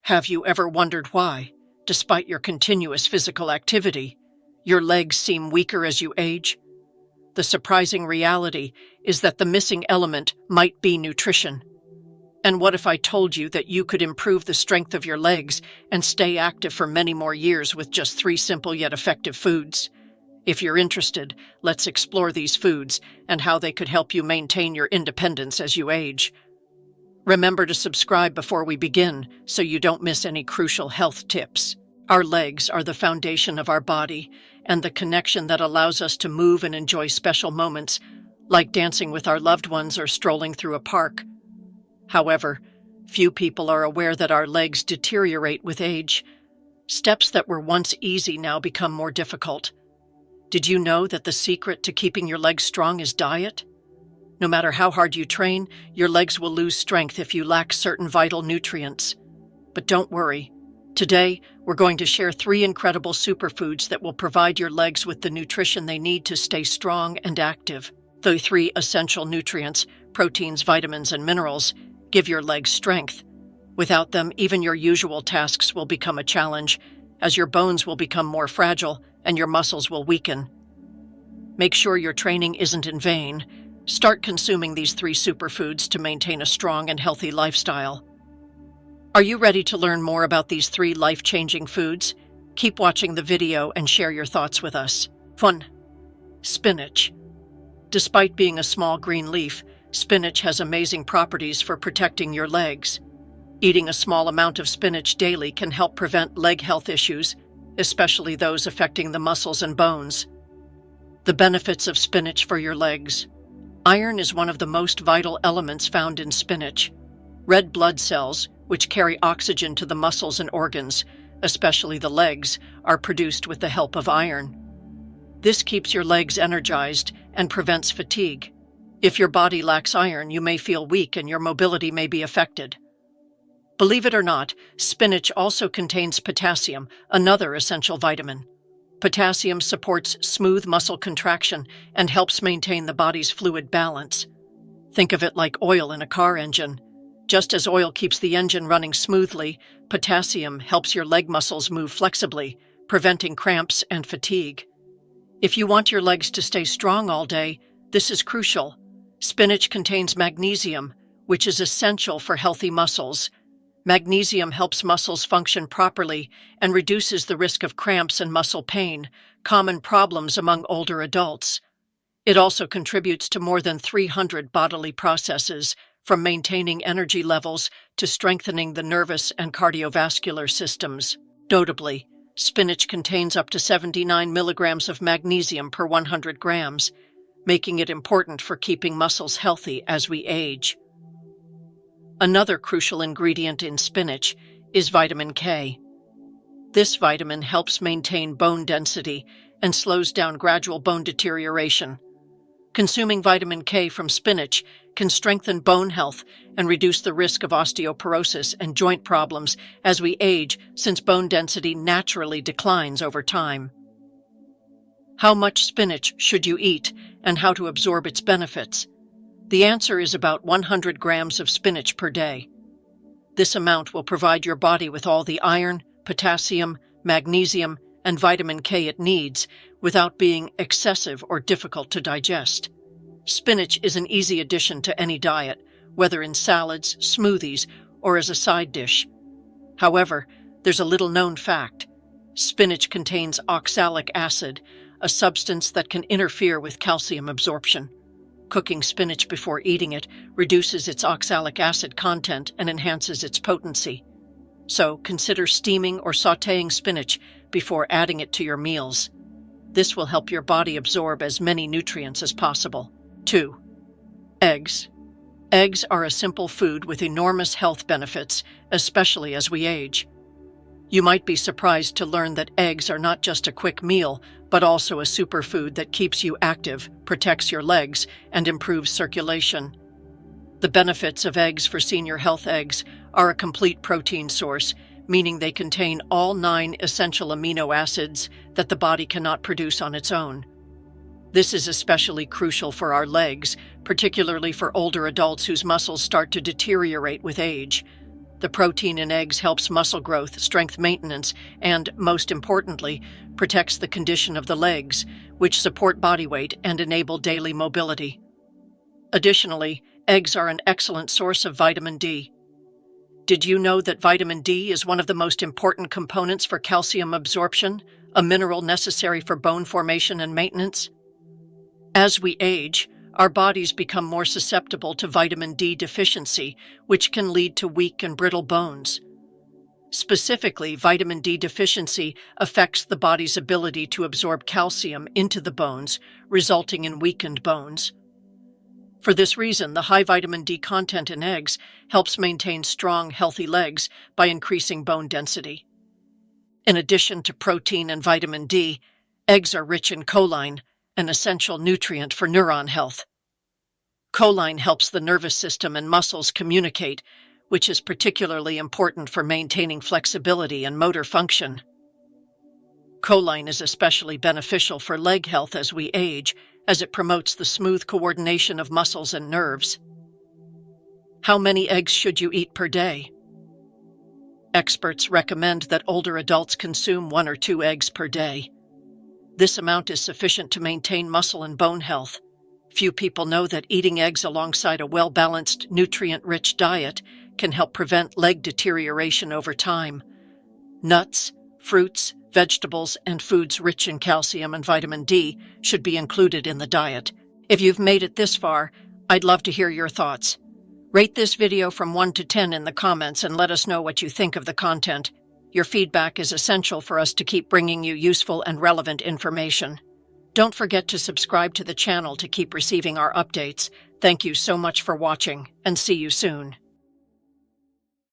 Have you ever wondered why, despite your continuous physical activity, your legs seem weaker as you age? The surprising reality is that the missing element might be nutrition. And what if I told you that you could improve the strength of your legs and stay active for many more years with just 3 simple yet effective foods? If you're interested, let's explore these foods and how they could help you maintain your independence as you age. Remember to subscribe before we begin so you don't miss any crucial health tips. Our legs are the foundation of our body and the connection that allows us to move and enjoy special moments, like dancing with our loved ones or strolling through a park. However, few people are aware that our legs deteriorate with age. Steps that were once easy now become more difficult. Did you know that the secret to keeping your legs strong is diet? No matter how hard you train, your legs will lose strength if you lack certain vital nutrients. But don't worry. Today, we're going to share 3 incredible superfoods that will provide your legs with the nutrition they need to stay strong and active. The 3 essential nutrients, proteins, vitamins, and minerals, give your legs strength. Without them, even your usual tasks will become a challenge, as your bones will become more fragile and your muscles will weaken. Make sure your training isn't in vain. Start consuming these 3 superfoods to maintain a strong and healthy lifestyle. Are you ready to learn more about these 3 life-changing foods? Keep watching the video and share your thoughts with us. 1. Spinach. Despite being a small green leaf, spinach has amazing properties for protecting your legs. Eating a small amount of spinach daily can help prevent leg health issues, especially those affecting the muscles and bones. The benefits of spinach for your legs. Iron is one of the most vital elements found in spinach. Red blood cells, which carry oxygen to the muscles and organs, especially the legs, are produced with the help of iron. This keeps your legs energized and prevents fatigue. If your body lacks iron, you may feel weak and your mobility may be affected. Believe it or not, spinach also contains potassium, another essential vitamin. Potassium supports smooth muscle contraction and helps maintain the body's fluid balance. Think of it like oil in a car engine. Just as oil keeps the engine running smoothly, potassium helps your leg muscles move flexibly, preventing cramps and fatigue. If you want your legs to stay strong all day, this is crucial. Spinach contains magnesium, which is essential for healthy muscles. Magnesium helps muscles function properly and reduces the risk of cramps and muscle pain, common problems among older adults. It also contributes to more than 300 bodily processes, from maintaining energy levels to strengthening the nervous and cardiovascular systems. Notably, spinach contains up to 79 milligrams of magnesium per 100 grams, making it important for keeping muscles healthy as we age. Another crucial ingredient in spinach is vitamin K. This vitamin helps maintain bone density and slows down gradual bone deterioration. Consuming vitamin K from spinach can strengthen bone health and reduce the risk of osteoporosis and joint problems as we age, since bone density naturally declines over time. How much spinach should you eat and how to absorb its benefits? The answer is about 100 grams of spinach per day. This amount will provide your body with all the iron, potassium, magnesium, and vitamin K it needs without being excessive or difficult to digest. Spinach is an easy addition to any diet, whether in salads, smoothies, or as a side dish. However, there's a little-known fact. Spinach contains oxalic acid, a substance that can interfere with calcium absorption. Cooking spinach before eating it reduces its oxalic acid content and enhances its potency. So consider steaming or sautéing spinach before adding it to your meals. This will help your body absorb as many nutrients as possible. 2. Eggs. Eggs are a simple food with enormous health benefits, especially as we age. You might be surprised to learn that eggs are not just a quick meal, but also a superfood that keeps you active, protects your legs, and improves circulation. The benefits of eggs for senior health. Eggs are a complete protein source, meaning they contain all 9 essential amino acids that the body cannot produce on its own. This is especially crucial for our legs, particularly for older adults whose muscles start to deteriorate with age. The protein in eggs helps muscle growth, strength maintenance, and, most importantly, protects the condition of the legs, which support body weight and enable daily mobility. Additionally, eggs are an excellent source of vitamin D. Did you know that vitamin D is one of the most important components for calcium absorption, a mineral necessary for bone formation and maintenance? As we age, our bodies become more susceptible to vitamin D deficiency, which can lead to weak and brittle bones. Specifically, vitamin D deficiency affects the body's ability to absorb calcium into the bones, resulting in weakened bones. For this reason, the high vitamin D content in eggs helps maintain strong, healthy legs by increasing bone density. In addition to protein and vitamin D, eggs are rich in choline, an essential nutrient for neuron health. Choline helps the nervous system and muscles communicate, which is particularly important for maintaining flexibility and motor function. Choline is especially beneficial for leg health as we age, as it promotes the smooth coordination of muscles and nerves. How many eggs should you eat per day? Experts recommend that older adults consume 1 or 2 eggs per day. This amount is sufficient to maintain muscle and bone health. Few people know that eating eggs alongside a well-balanced, nutrient-rich diet can help prevent leg deterioration over time. Nuts, fruits, vegetables, and foods rich in calcium and vitamin D should be included in the diet. If you've made it this far, I'd love to hear your thoughts. Rate this video from 1 to 10 in the comments and let us know what you think of the content. Your feedback is essential for us to keep bringing you useful and relevant information. Don't forget to subscribe to the channel to keep receiving our updates. Thank you so much for watching, and see you soon.